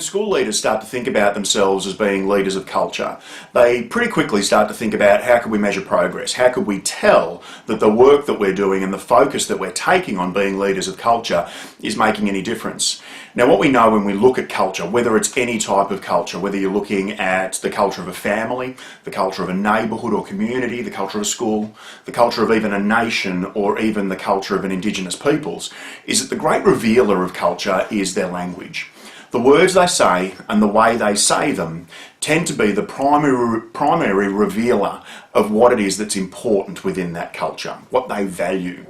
when school leaders start to think about themselves as being leaders of culture, they pretty quickly start to think about how can we measure progress? How could we tell that the work that we're doing and the focus that we're taking on being leaders of culture is making any difference? Now, what we know when we look at culture, whether it's any type of culture, whether you're looking at the culture of a family, the culture of a neighbourhood or community, the culture of a school, the culture of even a nation, or even the culture of an Indigenous peoples, is that the great revealer of culture is their language. The words they say and the way they say them tend to be the primary revealer of what it is that's important within that culture, what they value.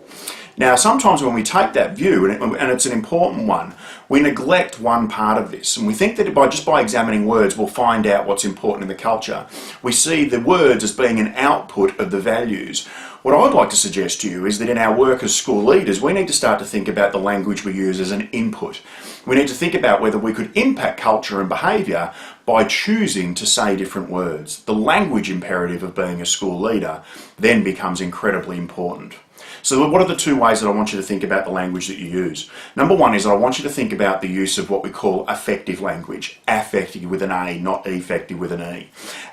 Now, sometimes when we take that view, and it's an important one, we neglect one part of this, and we think that just by examining words we'll find out what's important in the culture. We see the words as being an output of the values. What I'd like to suggest to you is that in our work as school leaders, we need to start to think about the language we use as an input. We need to think about whether we could impact culture and behaviour by choosing to say different words. The language imperative of being a school leader then becomes incredibly important. So what are the two ways that I want you to think about the language that you use? Number one is I want you to think about the use of what we call affective language. Affective with an A, not effective with an E.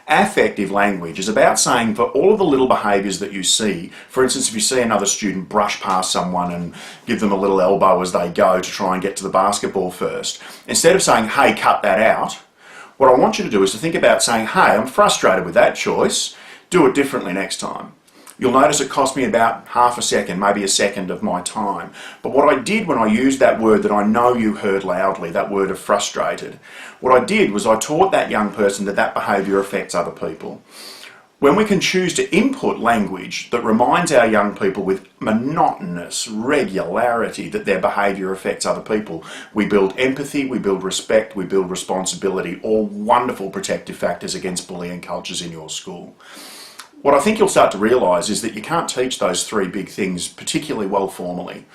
Affective language is about saying for all of the little behaviours that you see, for instance, if you see another student brush past someone and give them a little elbow as they go to try and get to the basketball first, instead of saying, hey, cut that out, what I want you to do is to think about saying, hey, I'm frustrated with that choice, do it differently next time. You'll notice it cost me about half a second, maybe a second of my time. But what I did when I used that word that I know you heard loudly, that word of frustrated, what I did was I taught that young person that that behaviour affects other people. When we can choose to input language that reminds our young people with monotonous regularity that their behaviour affects other people, we build empathy, we build respect, we build responsibility, all wonderful protective factors against bullying cultures in your school. What I think you'll start to realise is that you can't teach those three big things particularly well formally.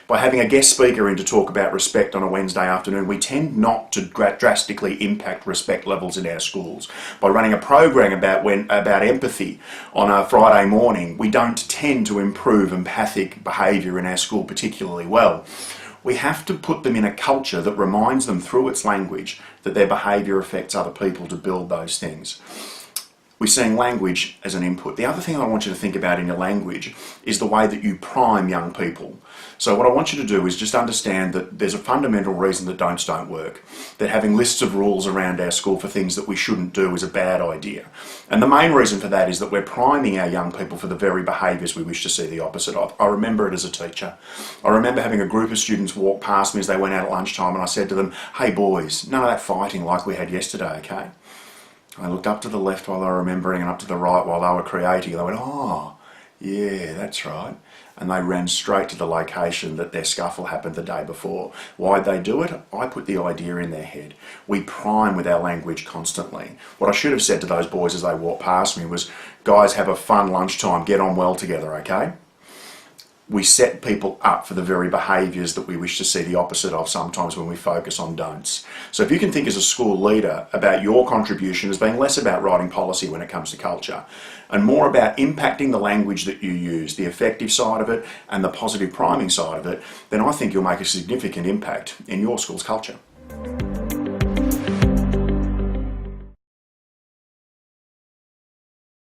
By having a guest speaker in to talk about respect on a Wednesday afternoon, we tend not to drastically impact respect levels in our schools. By running a program about empathy on a Friday morning, we don't tend to improve empathic behaviour in our school particularly well. We have to put them in a culture that reminds them through its language that their behaviour affects other people to build those things. We're seeing language as an input. The other thing I want you to think about in your language is the way that you prime young people. So what I want you to do is just understand that there's a fundamental reason that don'ts don't work. That having lists of rules around our school for things that we shouldn't do is a bad idea. And the main reason for that is that we're priming our young people for the very behaviours we wish to see the opposite of. I remember it as a teacher. I remember having a group of students walk past me as they went out at lunchtime, and I said to them, hey boys, none of that fighting like we had yesterday, okay? I looked up to the left while they were remembering and up to the right while they were creating. They went, oh, yeah, that's right. And they ran straight to the location that their scuffle happened the day before. Why'd they do it? I put the idea in their head. We prime with our language constantly. What I should have said to those boys as they walked past me was, guys, have a fun lunchtime, get on well together, okay? We set people up for the very behaviours that we wish to see the opposite of sometimes when we focus on don'ts. So if you can think as a school leader about your contribution as being less about writing policy when it comes to culture and more about impacting the language that you use, the effective side of it and the positive priming side of it, then I think you'll make a significant impact in your school's culture.